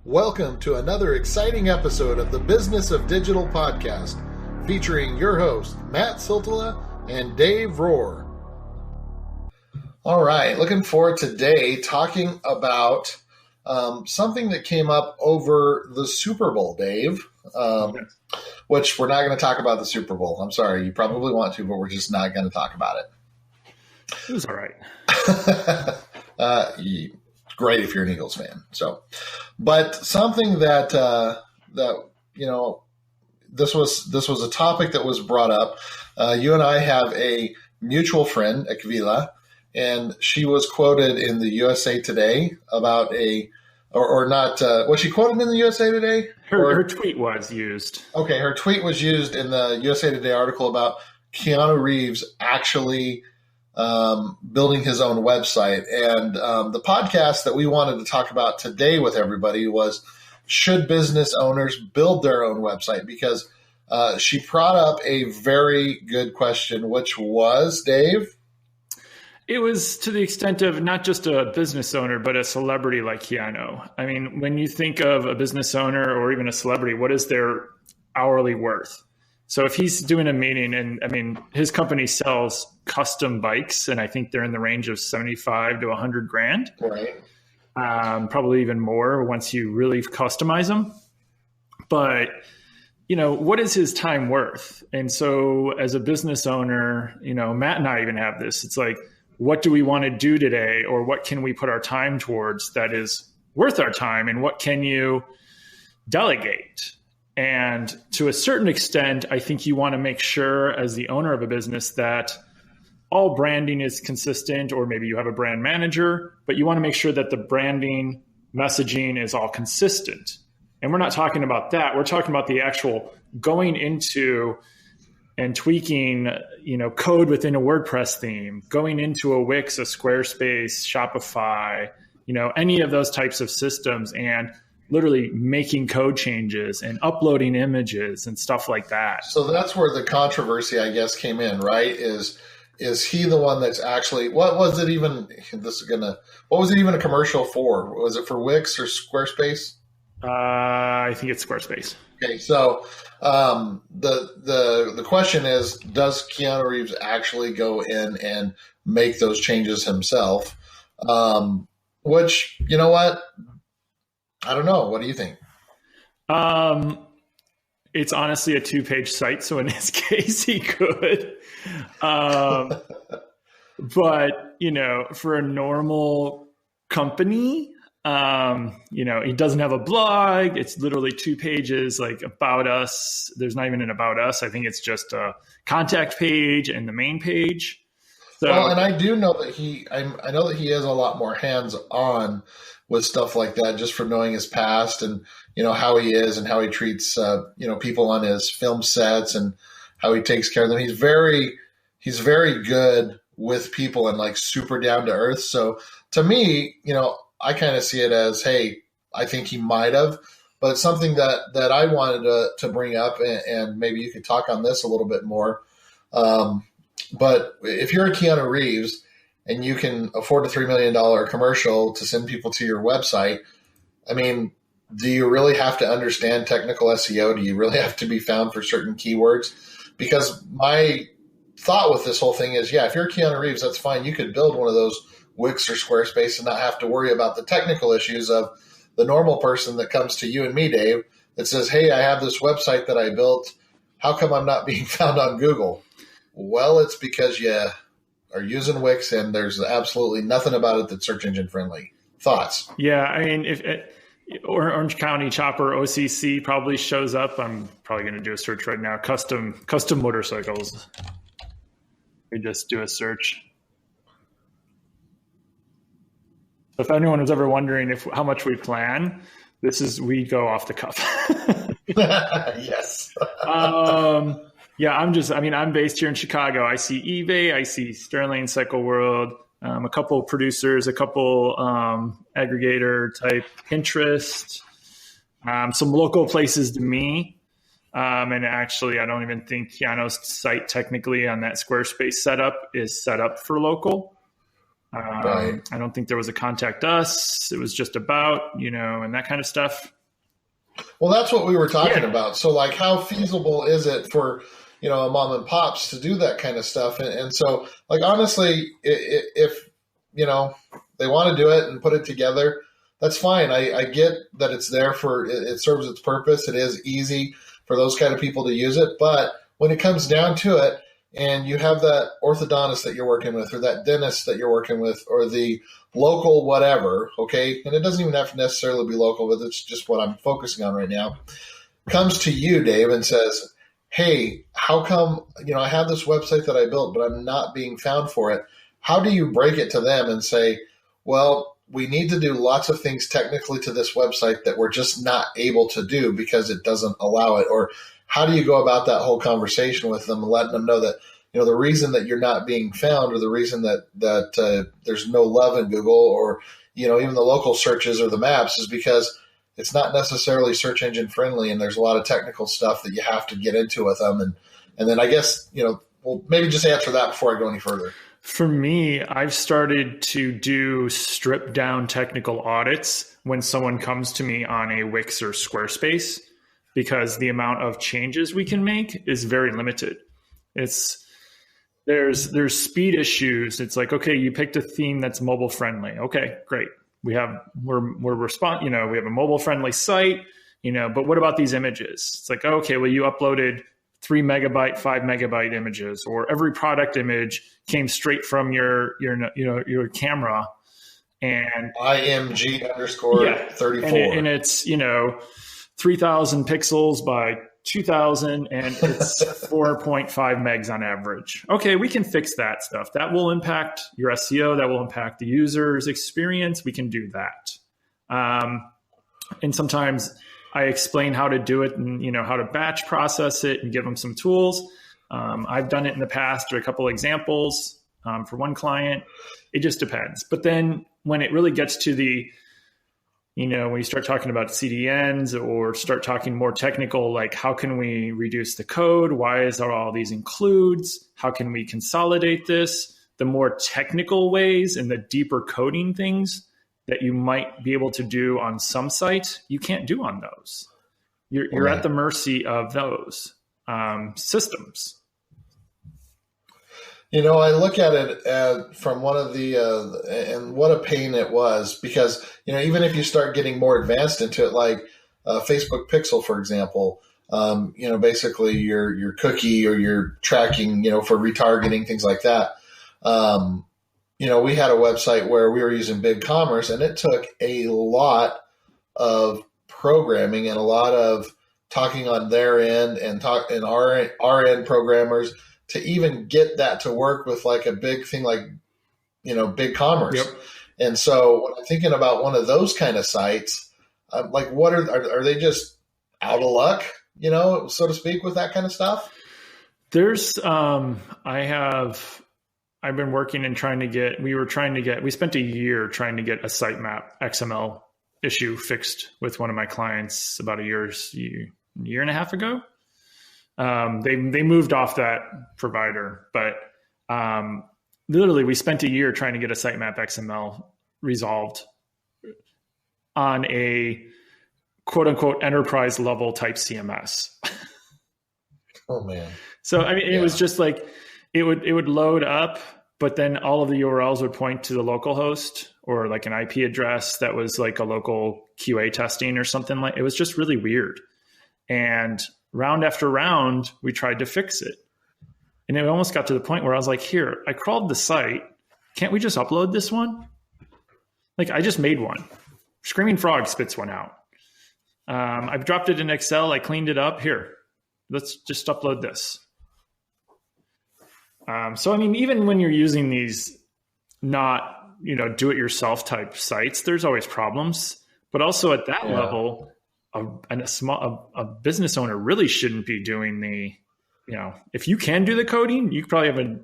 Welcome to another exciting episode of the Business of Digital podcast, featuring your hosts, Matt Siltala and Dave Rohr. All right, looking forward today talking about something that came up over the Super Bowl, Dave, which we're not going to talk about the Super Bowl. I'm sorry, you probably want to, but we're just not going to talk about it. It was all right. Great if you're an Eagles fan. But something that this was a topic that was brought up. You and I have a mutual friend, Akvila, and she was quoted in the USA Today about was she quoted in the USA Today? Her tweet was used. Okay, her tweet was used in the USA Today article about Keanu Reeves actually building his own website. And the podcast that we wanted to talk about today with everybody was, should business owners build their own website? Because she brought up a very good question, which was, Dave? It was to the extent of not just a business owner, but a celebrity like Keanu. I mean, when you think of a business owner or even a celebrity, what is their hourly worth? So if he's doing a meeting, and I mean, his company sells custom bikes, and I think they're in the range of 75 to 100 grand, right? Probably even more once you really customize them. But, what is his time worth? And so as a business owner, Matt and I even have this. It's like, what do we want to do today? Or what can we put our time towards that is worth our time? And what can you delegate? And to a certain extent, I think you want to make sure as the owner of a business that all branding is consistent, or maybe you have a brand manager, but you want to make sure that the branding messaging is all consistent. And we're not talking about that. We're talking about the actual going into and tweaking, code within a WordPress theme, going into a Wix, a Squarespace, Shopify, any of those types of systems, and literally making code changes and uploading images and stuff like that. So that's where the controversy, I guess, came in, right? Is he the one that's actually, what was it even a commercial for? Was it for Wix or Squarespace? I think it's Squarespace. Okay. So the question is, does Keanu Reeves actually go in and make those changes himself? Which, you know what? I don't know. What do you think? It's honestly a 2-page site, so in this case, he could. But, for a normal company, he doesn't have a blog. It's literally 2 pages, like about us. There's not even an about us. I think it's just a contact page and the main page. So, well, and I do know that I know that he is a lot more hands-on with stuff like that, just from knowing his past and, how he is and how he treats, people on his film sets and how he takes care of them. He's very good with people and like super down to earth. So to me, I kind of see it as, hey, I think he might have, but it's something that I wanted to bring up, and maybe you could talk on this a little bit more. But if you're a Keanu Reeves and you can afford a $3 million commercial to send people to your website, I mean, do you really have to understand technical SEO? Do you really have to be found for certain keywords? Because my thought with this whole thing is, if you're Keanu Reeves, that's fine. You could build one of those Wix or Squarespace and not have to worry about the technical issues of the normal person that comes to you and me, Dave, that says, hey, I have this website that I built. How come I'm not being found on Google? Well, it's because you are using Wix and there's absolutely nothing about it that's search engine friendly. Thoughts? Yeah, I mean, if Orange County Chopper OCC probably shows up, I'm probably going to do a search right now. Custom motorcycles. We just do a search. If anyone was ever wondering how much we plan, we go off the cuff. Yes. I'm based here in Chicago. I see eBay, I see Sterling, Cycle World, a couple of producers, a couple aggregator type Pinterest, some local places to me. And actually, I don't even think Keanu's site technically on that Squarespace setup is set up for local. Right. I don't think there was a contact us. It was just about, and that kind of stuff. Well, that's what we were talking Yeah. about. So, like, how feasible is it for, a mom and pops to do that kind of stuff? And so, like, honestly, if, they want to do it and put it together, that's fine. I get that it's there it serves its purpose. It is easy for those kind of people to use it. But when it comes down to it, and you have that orthodontist that you're working with, or that dentist that you're working with, or the local whatever, okay, and it doesn't even have to necessarily be local, but it's just what I'm focusing on right now, comes to you, Dave, and says, hey, how come, I have this website that I built, but I'm not being found for it. How do you break it to them and say, well, we need to do lots of things technically to this website that we're just not able to do because it doesn't allow it? Or how do you go about that whole conversation with them and letting them know that, the reason that you're not being found, or the reason that there's no love in Google, or, even the local searches or the maps, is because it's not necessarily search engine friendly, and there's a lot of technical stuff that you have to get into with them. And then I guess, well, maybe just answer that before I go any further. For me, I've started to do stripped down technical audits when someone comes to me on a Wix or Squarespace, because the amount of changes we can make is very limited. There's speed issues. It's like, okay, you picked a theme that's mobile friendly. Okay, great. We have a mobile friendly site, but what about these images? It's like, okay, well, you uploaded 3 megabyte, 5 megabyte images, or every product image came straight from your camera, and IMG underscore 34. And it's, 3,000 pixels by 2,000, and it's 4.5 megs on average. Okay, we can fix that stuff. That will impact your SEO. That will impact the user's experience. We can do that. And sometimes I explain how to do it, and how to batch process it, and give them some tools. I've done it in the past, or a couple examples for one client. It just depends. But then when it really gets to the when you start talking about CDNs, or start talking more technical, like how can we reduce the code? Why is there all these includes? How can we consolidate this? The more technical ways and the deeper coding things that you might be able to do on some sites, you can't do on those. You're at the mercy of those systems. I look at it from one of the, and what a pain it was, because, even if you start getting more advanced into it, like Facebook Pixel, for example, basically your cookie or your tracking, for retargeting, things like that. We had a website where we were using BigCommerce, and it took a lot of programming and a lot of talking on their end and our end programmers to even get that to work with like a big thing like, BigCommerce. Yep. And so when I'm thinking about one of those kind of sites, like what are they just out of luck, so to speak, with that kind of stuff? There's, I've been working and we spent a year trying to get a Sitemap XML issue fixed with one of my clients about a year and a half ago. They moved off that provider, but literally we spent a year trying to get a Sitemap XML resolved on a quote unquote enterprise level type CMS. Oh man. So, it was just like, it would load up, but then all of the URLs would point to the local host, or like an IP address that was like a local QA testing or something. Like, it was just really weird. And round after round, we tried to fix it. And it almost got to the point where I was like, here, I crawled the site. Can't we just upload this one? Like, I just made one. Screaming Frog spits one out. I've dropped it in Excel. I cleaned it up. Here, let's just upload this. So, even when you're using these not, do-it-yourself type sites, there's always problems. But also at that level, a business owner really shouldn't be doing the, if you can do the coding, you probably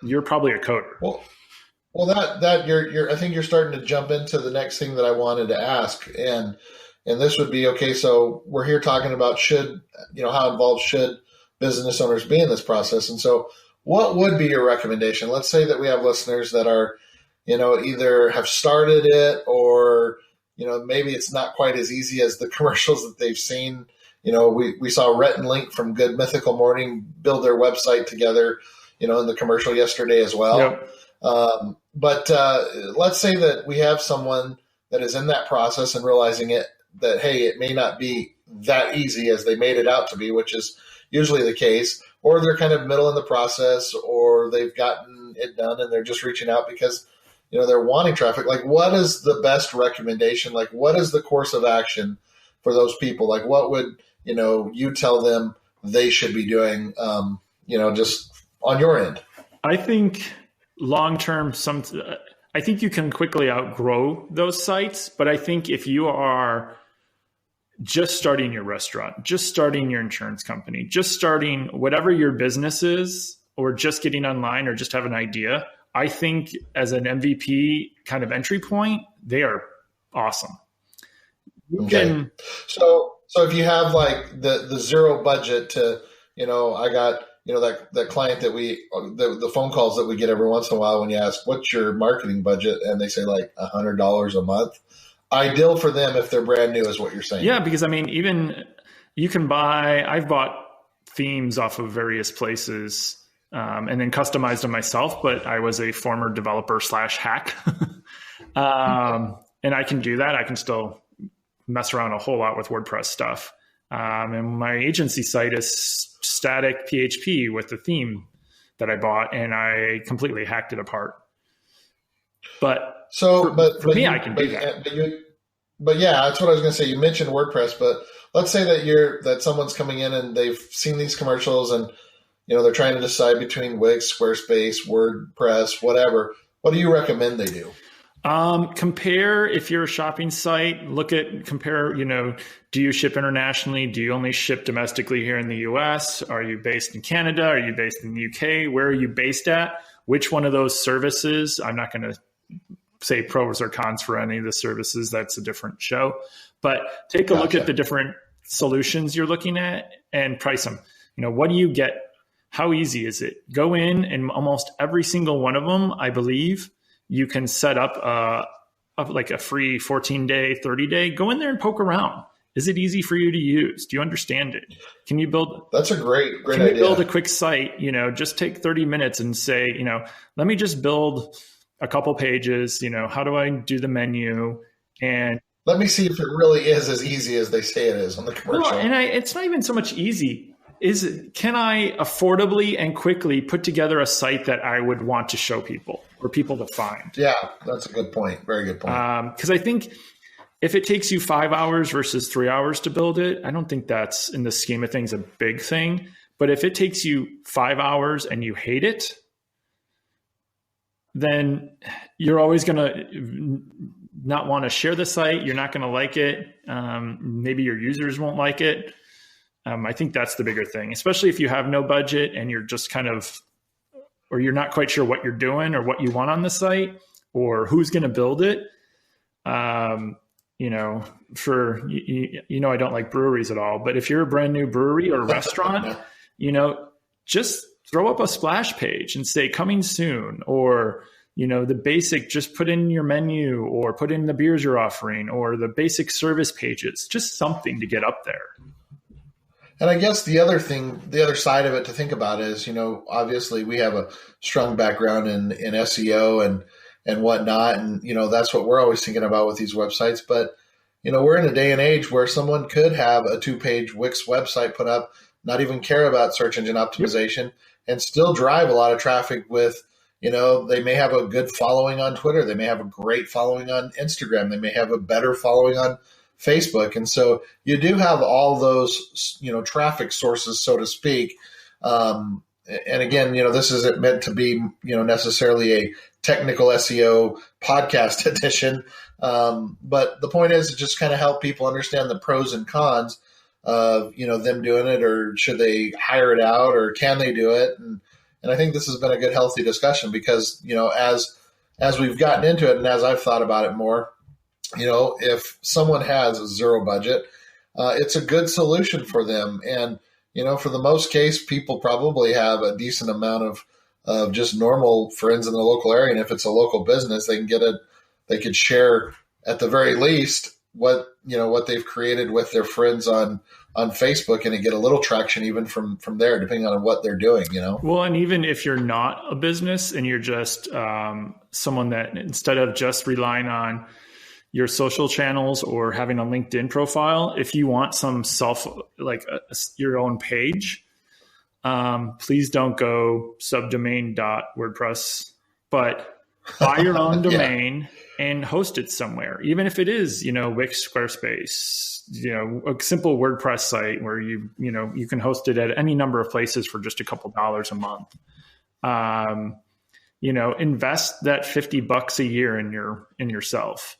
you're probably a coder. Well, that I think you're starting to jump into the next thing that I wanted to ask, and this would be, okay, so we're here talking about how involved should business owners be in this process, and so what would be your recommendation? Let's say that we have listeners that are, either have started it or maybe it's not quite as easy as the commercials that they've seen. We saw Rhett and Link from Good Mythical Morning build their website together, in the commercial yesterday as well. Yep. But let's say that we have someone that is in that process and realizing that, hey, it may not be that easy as they made it out to be, which is usually the case, or they're kind of middle in the process, or they've gotten it done and they're just reaching out because, they're wanting traffic. Like, what is the best recommendation? Like, what is the course of action for those people? Like, what would, you tell them they should be doing, just on your end? I think long-term, I think you can quickly outgrow those sites, but I think if you are just starting your restaurant, just starting your insurance company, just starting whatever your business is, or just getting online or just have an idea, I think as an MVP kind of entry point, they are awesome. Okay. So if you have like the zero budget to, I got, that client that the phone calls that we get every once in a while when you ask, what's your marketing budget? And they say like $100 a month. Ideal for them if they're brand new is what you're saying. Yeah, because even you can I've bought themes off of various places and then customized them myself, but I was a former developer /hack. And I can do that. I can still mess around a whole lot with WordPress stuff. And my agency site is static PHP with the theme that I bought, and I completely hacked it apart. But for me, I can do that. But yeah, that's what I was going to say. You mentioned WordPress, but let's say that someone's coming in and they've seen these commercials and they're trying to decide between Wix, Squarespace, WordPress, whatever. What do you recommend they do? Compare if you're a shopping site. Compare. Do you ship internationally? Do you only ship domestically here in the U.S.? Are you based in Canada? Are you based in the U.K.? Where are you based at? Which one of those services? I'm not going to say pros or cons for any of the services. That's a different show. But take a look at the different solutions you're looking at and price them. What do you get? How easy is it? Go in, and almost every single one of them, I believe, you can set up a free 14-day, 30-day. Go in there and poke around. Is it easy for you to use? Do you understand it? Can you build? That's a great idea. Can you build a quick site? Just take 30 minutes and say, let me just build a couple pages. How do I do the menu? And let me see if it really is as easy as they say it is on the commercial. Well, and it's not even so much easy. Can I affordably and quickly put together a site that I would want to show people or people to find? Yeah, that's a good point. Very good point. Because I think if it takes you 5 hours versus 3 hours to build it, I don't think that's, in the scheme of things, a big thing. But if it takes you 5 hours and you hate it, then you're always going to not want to share the site. You're not going to like it. Maybe your users won't like it. I think that's the bigger thing, especially if you have no budget and you're just or you're not quite sure what you're doing or what you want on the site or who's going to build it. I don't like breweries at all, but if you're a brand new brewery or restaurant, just throw up a splash page and say coming soon, or, the basic, just put in your menu or put in the beers you're offering or the basic service pages, just something to get up there. And I guess the other side of it to think about is, obviously we have a strong background in SEO and whatnot. And, that's what we're always thinking about with these websites. But, we're in a day and age where someone could have a 2-page Wix website put up, not even care about search engine optimization, and still drive a lot of traffic with, they may have a good following on Twitter. They may have a great following on Instagram. They may have a better following on Facebook. And so you do have all those, traffic sources, so to speak. And again, this isn't meant to be, necessarily a technical SEO podcast edition. But the point is to just kind of help people understand the pros and cons of, them doing it, or should they hire it out, or can they do it? And I think this has been a good, healthy discussion because, as we've gotten into it and as I've thought about it more, if someone has a zero budget, it's a good solution for them. And, for the most case, people probably have a decent amount of just normal friends in the local area. And if it's a local business, they could share, at the very least what they've created with their friends on Facebook, and it get a little traction even from there, depending on what they're doing, Well, and even if you're not a business and you're just someone that, instead of just relying on your social channels or having a LinkedIn profile, if you want some your own page, please don't go subdomain.wordpress, but buy your own domain and host it somewhere. Even if it is, Wix, Squarespace, a simple WordPress site where you can host it at any number of places for just a couple dollars a month. Invest that $50 a year in yourself.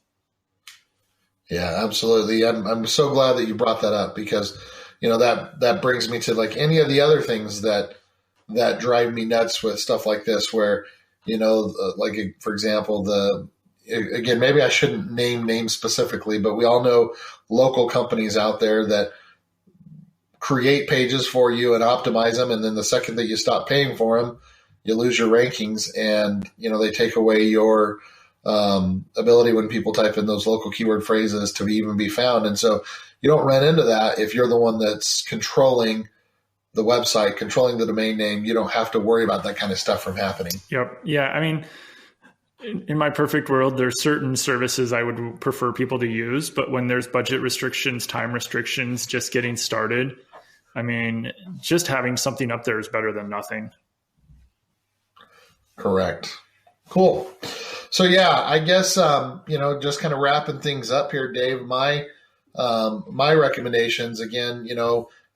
Yeah, absolutely. I'm so glad that you brought that up, because that brings me to like any of the other things that drive me nuts with stuff like this, where like for example, again, maybe I shouldn't name names specifically, but we all know local companies out there that create pages for you and optimize them, and then the second that you stop paying for them, you lose your rankings, and they take away your ability when people type in those local keyword phrases to even be found. And so you don't run into that if you're the one that's controlling the website, controlling the domain name. You don't have to worry about that kind of stuff from happening. Yep. Yeah. I mean, in my perfect world, there's certain services I would prefer people to use, but when there's budget restrictions, time restrictions, just getting started, I mean, just having something up there is better than nothing. Correct. Cool. So yeah, I guess, just kind of wrapping things up here, Dave, my recommendations again,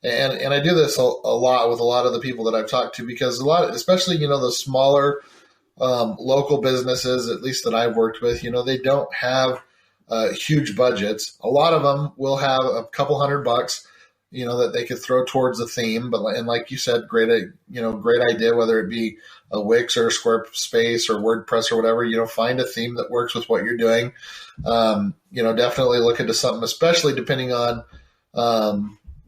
and I do this a lot with a lot of the people that I've talked to, because especially, the smaller, local businesses, at least that I've worked with, they don't have huge budgets. A lot of them will have a couple $100, that they could throw towards the theme. And like you said, great idea, whether it be a Wix or a Squarespace or WordPress or whatever, find a theme that works with what you're doing. Definitely look into something, especially depending on,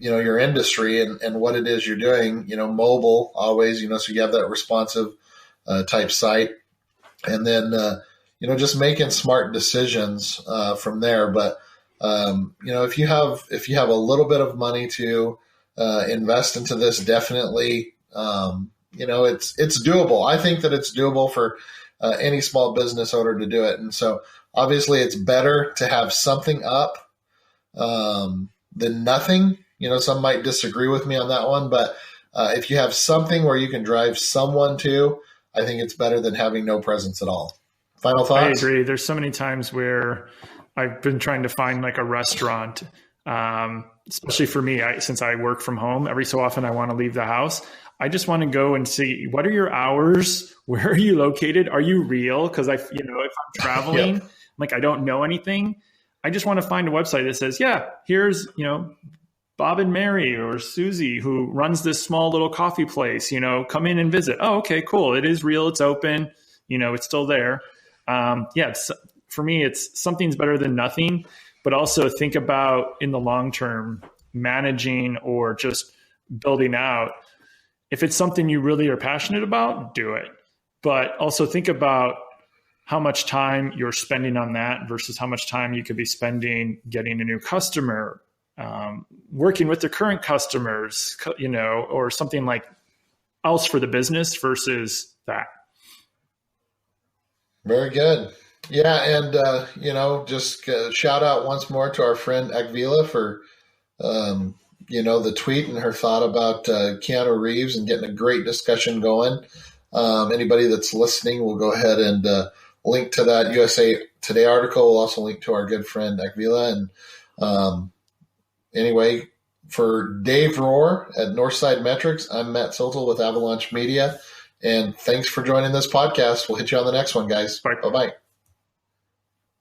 your industry and what it is you're doing, mobile always, so you have that responsive type site, and then, just making smart decisions from there. But, if you have a little bit of money to invest into this, definitely, it's doable. I think that it's doable for any small business owner to do it. And so obviously it's better to have something up than nothing. Some might disagree with me on that one, but if you have something where you can drive someone to, I think it's better than having no presence at all. Final thoughts? I agree. There's so many times where I've been trying to find like a restaurant, especially for me, since I work from home. Every so often I want to leave the house. I just want to go and see, what are your hours? Where are you located? Are you real? Because if I'm traveling, Yep. like I don't know anything, I just want to find a website that says, yeah, here's, Bob and Mary or Susie who runs this small little coffee place, come in and visit. Oh, okay, cool. It is real. It's open. It's still there. For me, it's something's better than nothing, but also think about in the long term, managing or just building out. If it's something you really are passionate about, do it. But also think about how much time you're spending on that versus how much time you could be spending getting a new customer, working with the current customers, or something like else for the business versus that. Very good. Yeah. And, just shout out once more to our friend Akvila for, the tweet and her thought about Keanu Reeves and getting a great discussion going. Anybody that's listening, will go ahead and link to that USA Today article. We'll also link to our good friend Akvila. And anyway, for Dave Rohr at Northside Metrics, I'm Matt Siltel with Avalanche Media. And thanks for joining this podcast. We'll hit you on the next one, guys. Bye. Bye-bye.